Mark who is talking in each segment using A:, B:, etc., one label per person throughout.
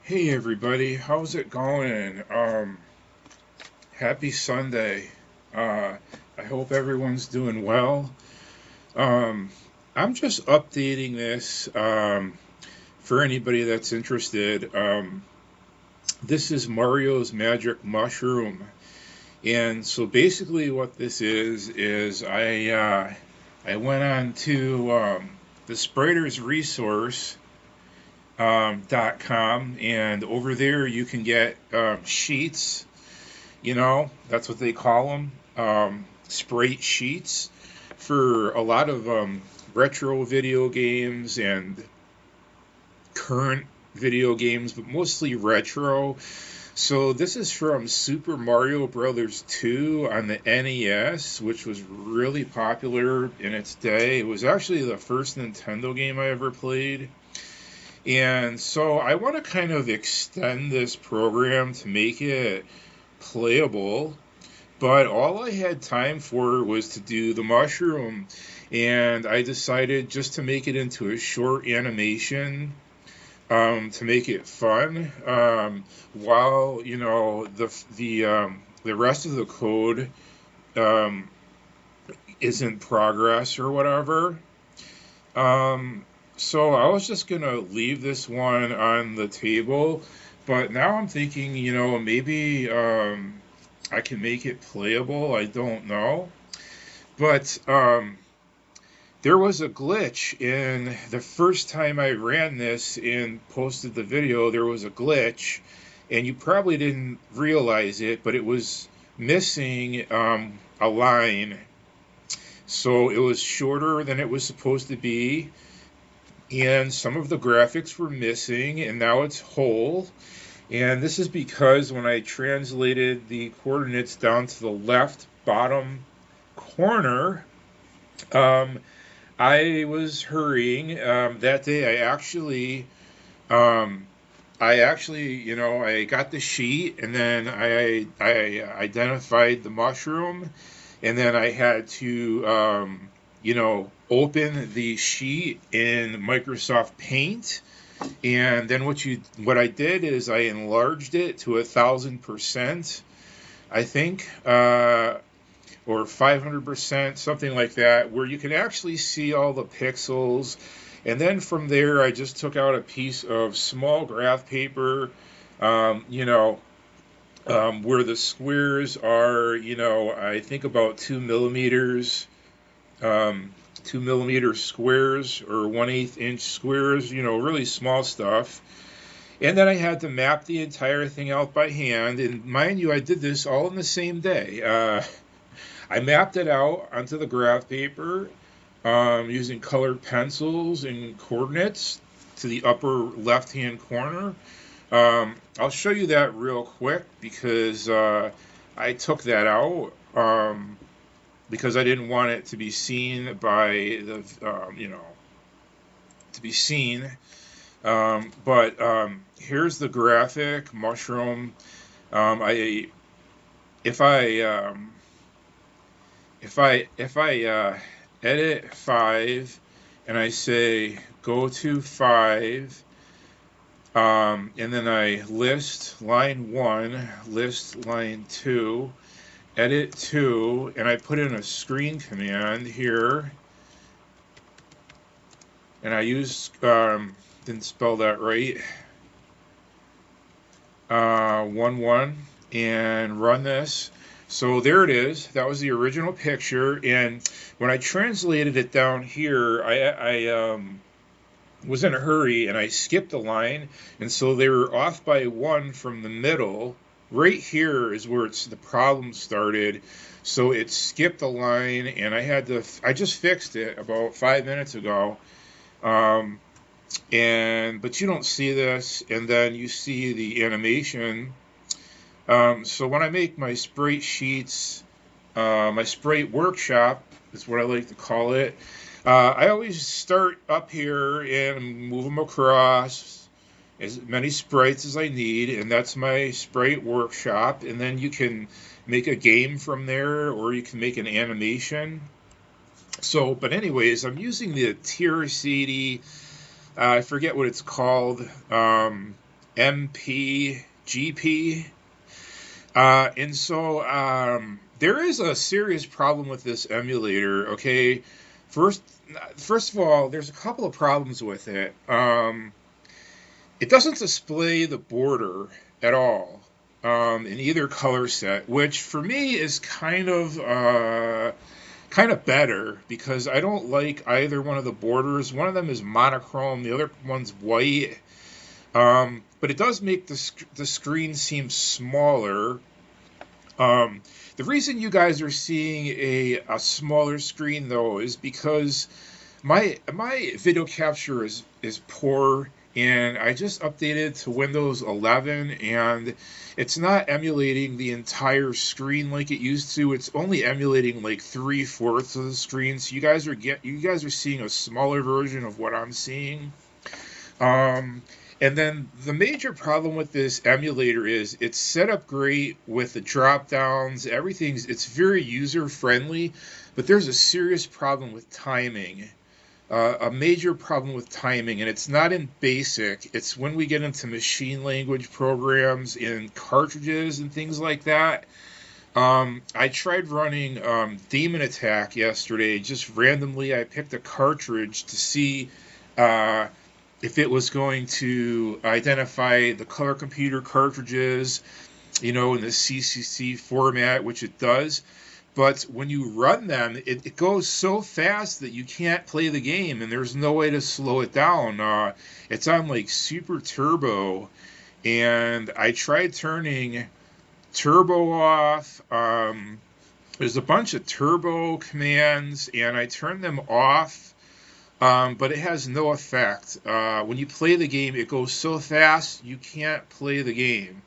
A: Hey everybody, how's it going? Happy Sunday. Uh, I hope everyone's doing well. Um, I'm just updating this for anybody that's interested. This is Mario's Magic Mushroom, and so basically what this is I went on to the Spiders Resource .com, and over there you can get sheets. That's what they call them, sprite sheets for a lot of retro video games and current video games, but mostly retro. So this is from Super Mario Brothers 2 on the NES, which was really popular in its day. It was actually the first Nintendo game I ever played. And so I want to kind of extend this program to make it playable, but all I had time for was to do the mushroom. And I decided just to make it into a short animation, to make it fun, while the rest of the code um, is in progress or whatever. So I was just gonna leave this one on the table, but now I'm thinking, maybe I can make it playable. I don't know, but there was a glitch in the first time I ran this and posted the video. There was a glitch, and you probably didn't realize it, but it was missing a line, so it was shorter than it was supposed to be and some of the graphics were missing, and now it's whole. And this is because when I translated the coordinates down to the left bottom corner, um, I was hurrying. That day, um, I got the sheet, and then I identified the mushroom, and then I had to, open the sheet in Microsoft Paint, and then what I did is I enlarged it to 1,000%, I think, or 500%, something like that, where you can actually see all the pixels. And then from there, I just took out a piece of small graph paper, um, you know, where the squares are, I think about 2 millimeters, um, 2 millimeter squares or 1/8 inch squares, really small stuff. And then I had to map the entire thing out by hand. And mind you, I did this all in the same day. I mapped it out onto the graph paper using colored pencils and coordinates to the upper left hand corner. I'll show you that real quick because I took that out because I didn't want it to be seen by to be seen. But here's the graphic mushroom. I if I if I edit 5 and I say go to 5, and then I list line 1, list line 2, edit 2, and I put in a screen command here, and I use, didn't spell that right, 1 and run this. So there it is. That was the original picture, and when I translated it down here, I was in a hurry and I skipped a line, and so they were off by 1 from the middle. Right here is where the problem started. So it skipped a line, and I just fixed it about 5 minutes ago. Um, but you don't see this, and then you see the animation. So when I make my sprite sheets, my sprite workshop is what I like to call it. I always start up here and move them across as many sprites as I need, and that's my sprite workshop. And then you can make a game from there, or you can make an animation. So, but anyways, I'm using the TRCD. I forget what it's called. MPGP. And so there is a serious problem with this emulator. Okay, first, first of all, there's a couple of problems with it. It doesn't display the border at all in either color set, which for me is kind of better because I don't like either one of the borders. One of them is monochrome, the other one's white. But it does make the screen seem smaller. The reason you guys are seeing a smaller screen though is because my video capture is poor, and I just updated to Windows 11, and it's not emulating the entire screen like it used to. It's only emulating like 3/4 of the screen. So you guys are seeing a smaller version of what I'm seeing. And then the major problem with this emulator is it's set up great with the drop downs. It's very user friendly, but there's a serious problem with timing. A major problem with timing, and it's not in BASIC. It's when we get into machine language programs and cartridges and things like that. I tried running Demon Attack yesterday. Just randomly, I picked a cartridge to see if it was going to identify the color computer cartridges, in the CCC format, which it does. But when you run them, it goes so fast that you can't play the game, and there's no way to slow it down. It's on like super turbo, and I tried turning turbo off. There's a bunch of turbo commands, and I turned them off, but it has no effect. When you play the game, it goes so fast you can't play the game.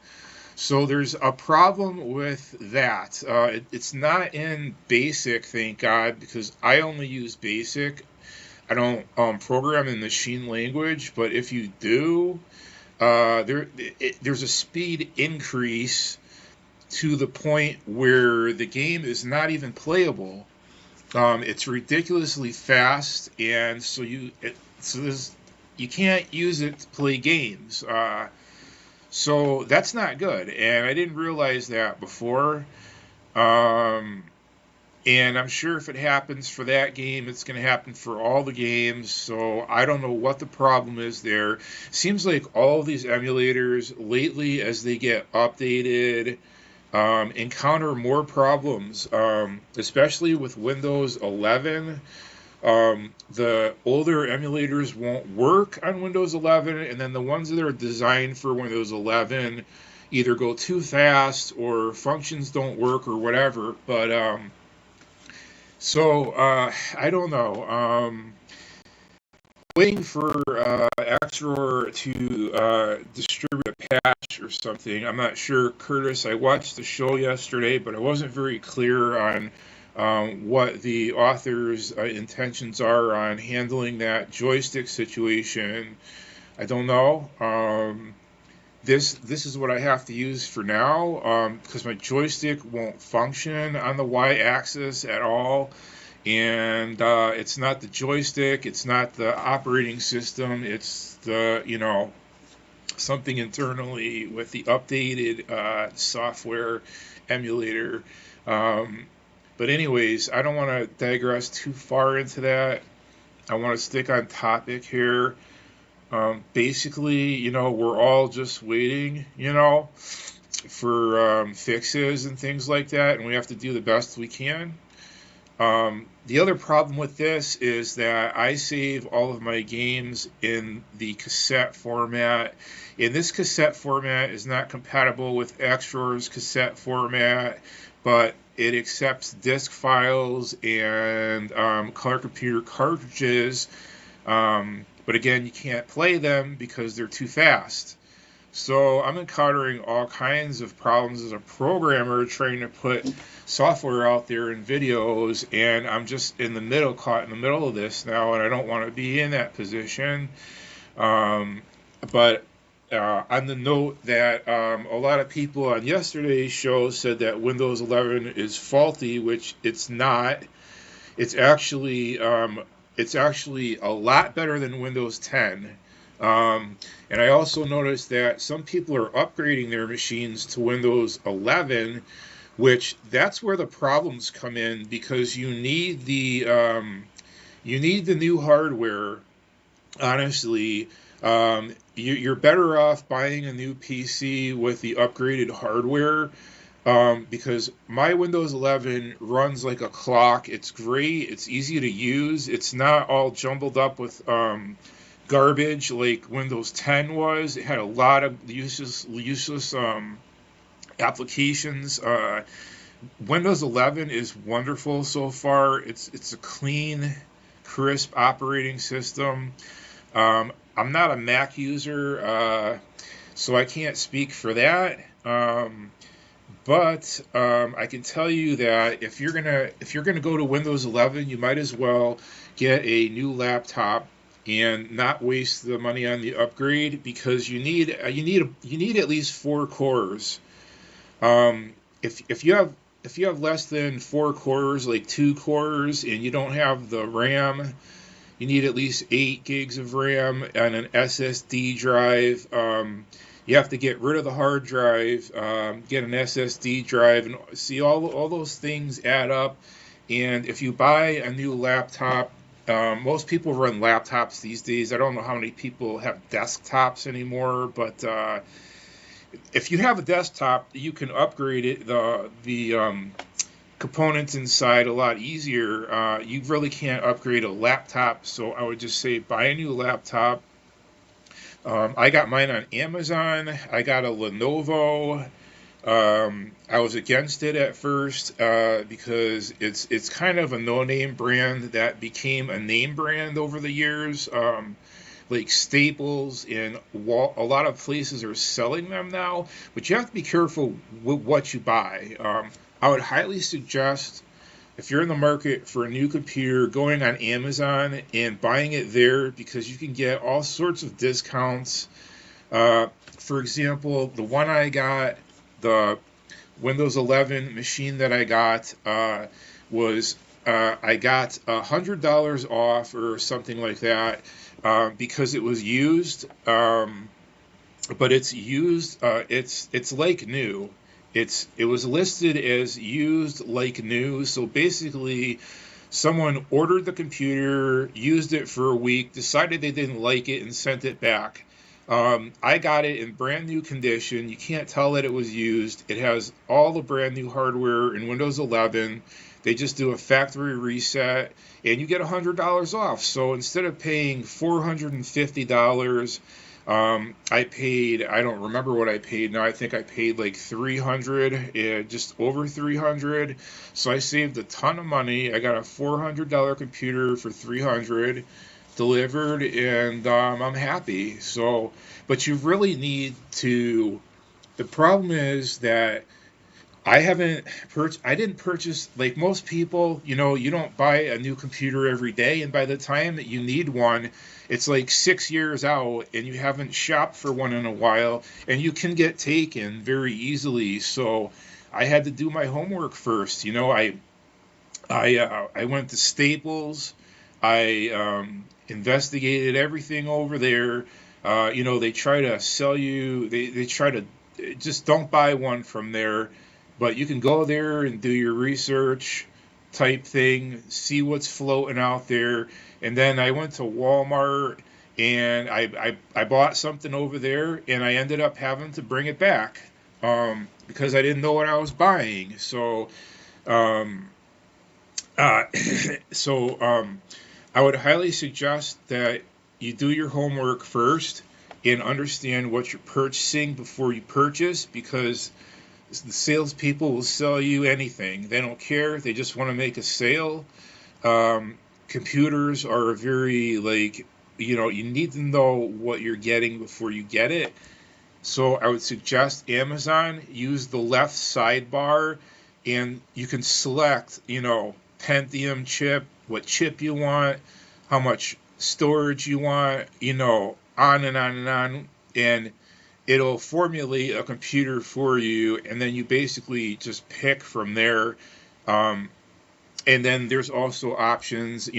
A: So there's a problem with that. It's not in BASIC, thank God, because I only use BASIC. I don't program in machine language, but if you do, there's a speed increase to the point where the game is not even playable. It's ridiculously fast, and so you can't use it to play games. So that's not good, and I didn't realize that before. And I'm sure if it happens for that game, it's going to happen for all the games. So I don't know what the problem is there. Seems like all of these emulators lately, as they get updated, encounter more problems, especially with Windows 11. The older emulators won't work on Windows 11, and then the ones that are designed for Windows 11 either go too fast or functions don't work or whatever. But I don't know. Waiting for Xroar to distribute a patch or something. I'm not sure, Curtis. I watched the show yesterday, but I wasn't very clear on what the author's intentions are on handling that joystick situation. I don't know. This is what I have to use for now because my joystick won't function on the Y-axis at all. And it's not the joystick, it's not the operating system, it's the, something internally with the updated software emulator. But anyways, I don't want to digress too far into that. I want to stick on topic here. Basically, we're all just waiting, for fixes and things like that, and we have to do the best we can. The other problem with this is that I save all of my games in the cassette format, and this cassette format is not compatible with Xroar's cassette format, but it accepts disk files and color computer cartridges, but again, you can't play them because they're too fast. So I'm encountering all kinds of problems as a programmer trying to put software out there in videos, and I'm just caught in the middle of this now, and I don't want to be in that position. But on the note that a lot of people on yesterday's show said that Windows 11 is faulty, which it's not. It's actually a lot better than Windows 10. Um, and I also noticed that some people are upgrading their machines to Windows 11, which that's where the problems come in because you need the new hardware. Honestly, you're better off buying a new PC with the upgraded hardware, because my Windows 11 runs like a clock. It's great. It's easy to use. It's not all jumbled up with garbage like Windows 10 was. It had a lot of useless applications. Windows 11 is wonderful so far. It's a clean, crisp operating system. I'm not a Mac user, so I can't speak for that. But I can tell you that if you're gonna go to Windows 11, you might as well get a new laptop and not waste the money on the upgrade because you need at least 4 cores. Um, if you have less than 4 cores, like 2 cores, and you don't have the RAM, you need at least 8 gigs of RAM and an SSD drive. You have to get rid of the hard drive, get an SSD drive, and see all those things add up. And if you buy a new laptop, most people run laptops these days. I don't know how many people have desktops anymore, but if you have a desktop, you can upgrade it the components inside a lot easier. You really can't upgrade a laptop, so I would just say buy a new laptop. I got mine on Amazon. I got a Lenovo. I was against it at first because it's kind of a no-name brand that became a name brand over the years. Like Staples and a lot of places are selling them now, but you have to be careful with what you buy. I would highly suggest if you're in the market for a new computer, going on Amazon and buying it there because you can get all sorts of discounts. For example, the one I got, the Windows 11 machine that I got, was I got $100 off or something like that because it was used. But it's used. It's like new. It was listed as used like new. So basically, someone ordered the computer, used it for a week, decided they didn't like it, and sent it back. I got it in brand new condition. You can't tell that it was used. It has all the brand new hardware in Windows 11. They just do a factory reset, and you get $100 off. So instead of paying $450, I don't remember what I paid now. I think I paid like 300, just over 300. So I saved a ton of money. I got a $400 computer for 300 delivered, and I'm happy. So, but you really need to. The problem is that I didn't purchase like most people, you don't buy a new computer every day, and by the time that you need one, it's like 6 years out and you haven't shopped for one in a while, and you can get taken very easily. So I had to do my homework first. I went to Staples. I investigated everything over there. They try to sell you. They try to just don't buy one from there, but you can go there and do your research type thing, see what's floating out there. And then I went to Walmart and I bought something over there, and I ended up having to bring it back because I didn't know what I was buying. Um, uh, so I would highly suggest that you do your homework first and understand what you're purchasing before you purchase, because the salespeople will sell you anything. They don't care. They just want to make a sale. Computers are very you need to know what you're getting before you get it. So I would suggest Amazon. Use the left sidebar, and you can select, Pentium chip, what chip you want, how much storage you want, on and on and on. And it'll formulate a computer for you, and then you basically just pick from there. Um, And then there's also options,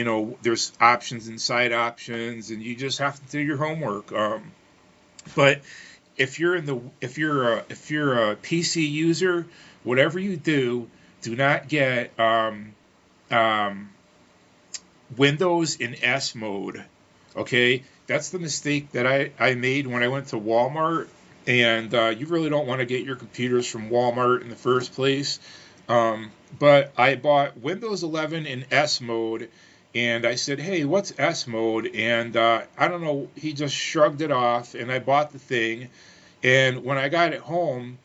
A: there's options inside options, and you just have to do your homework. But if you're a PC user, whatever you do not get um, Windows in S mode. Okay, that's the mistake that I made when I went to Walmart. And you really don't want to get your computers from Walmart in the first place. But I bought Windows 11 in S mode, and I said, "Hey, what's S mode?" And I don't know, he just shrugged it off, and I bought the thing. And when I got it home,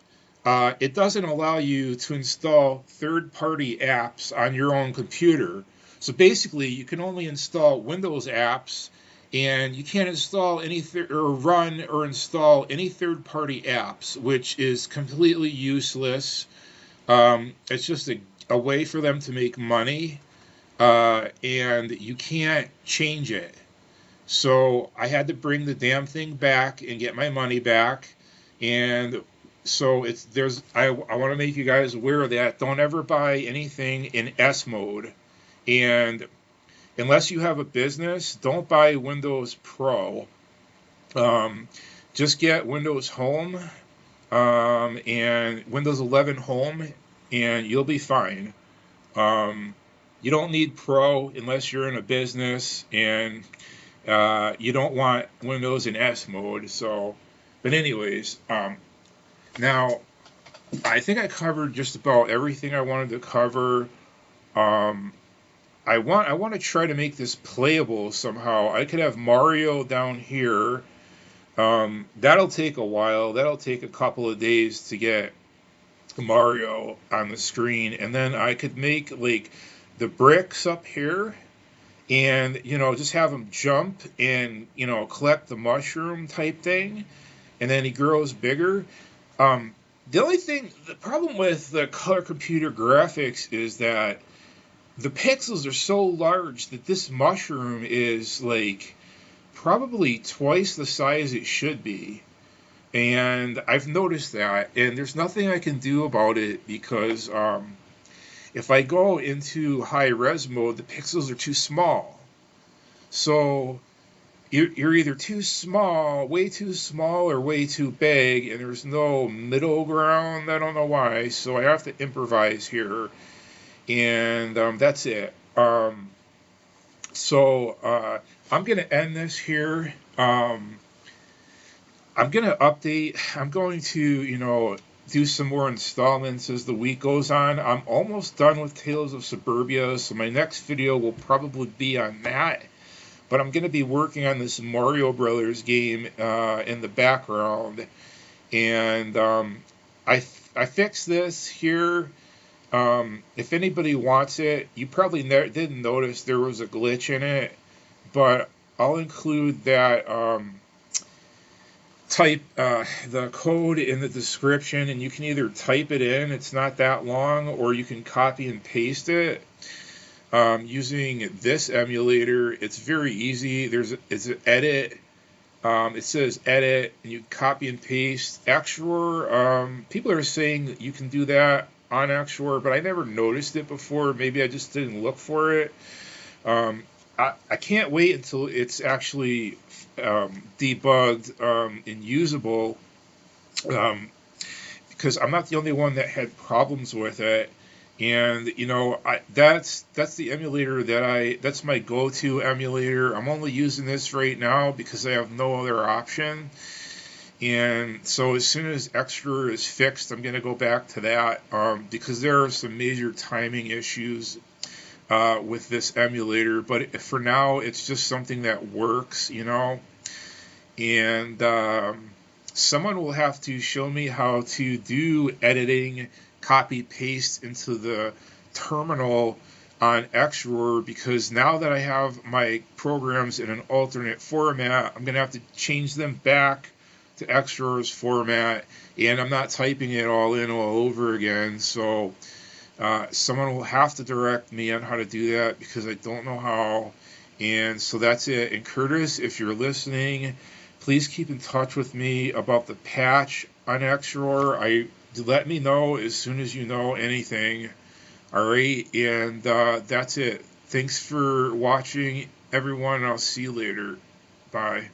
A: it doesn't allow you to install third-party apps on your own computer. So basically, you can only install Windows apps, and you can't install or run or install any third-party apps, which is completely useless. It's just a way for them to make money, and you can't change it. So I had to bring the damn thing back and get my money back. And so I want to make you guys aware of that. Don't ever buy anything in S mode. And unless you have a business, don't buy Windows Pro. Just get Windows Home, and Windows 11 Home, and you'll be fine. You don't need Pro unless you're in a business, and you don't want Windows in S mode. So, but anyways, now I think I covered just about everything I wanted to cover. I want to try to make this playable somehow. I could have Mario down here. That'll take a while. That'll take a couple of days to get Mario on the screen, and then I could make like the bricks up here, and just have him jump and collect the mushroom type thing, and then he grows bigger. The problem with the color computer graphics is that the pixels are so large that this mushroom is like probably twice the size it should be. And I've noticed that, and there's nothing I can do about it because if I go into high res mode, the pixels are too small. So you're either too small, way too small, or way too big, and there's no middle ground. I don't know why, so I have to improvise here, and that's it. So I'm going to end this here. I'm going to update. I'm going to, do some more installments as the week goes on. I'm almost done with Tales of Suburbia, so my next video will probably be on that. But I'm going to be working on this Mario Brothers game in the background. And I fixed this here. If anybody wants it, you probably didn't notice there was a glitch in it. But I'll include that type the code in the description, and you can either type it in, it's not that long, or you can copy and paste it using this emulator. It's very easy. It's an edit. It says edit, and you copy and paste. Xshore, people are saying that you can do that on Xshore, but I never noticed it before. Maybe I just didn't look for it. I can't wait until it's actually debugged and usable, because I'm not the only one that had problems with it. And that's the emulator that's my go-to emulator. I'm only using this right now because I have no other option. And so as soon as Xshore is fixed, I'm going to go back to that, because there are some major timing issues with this emulator. But for now, it's just something that works, And someone will have to show me how to do editing, copy paste into the terminal on Xshore, because now that I have my programs in an alternate format, I'm going to have to change them back to Xshore's format, and I'm not typing it all in all over again. So someone will have to direct me on how to do that, because I don't know how. And so that's it. And Curtis, if you're listening, please keep in touch with me about the patch on Xshore. Let me know as soon as you know anything. All right, and that's it. Thanks for watching, everyone. I'll see you later. Bye.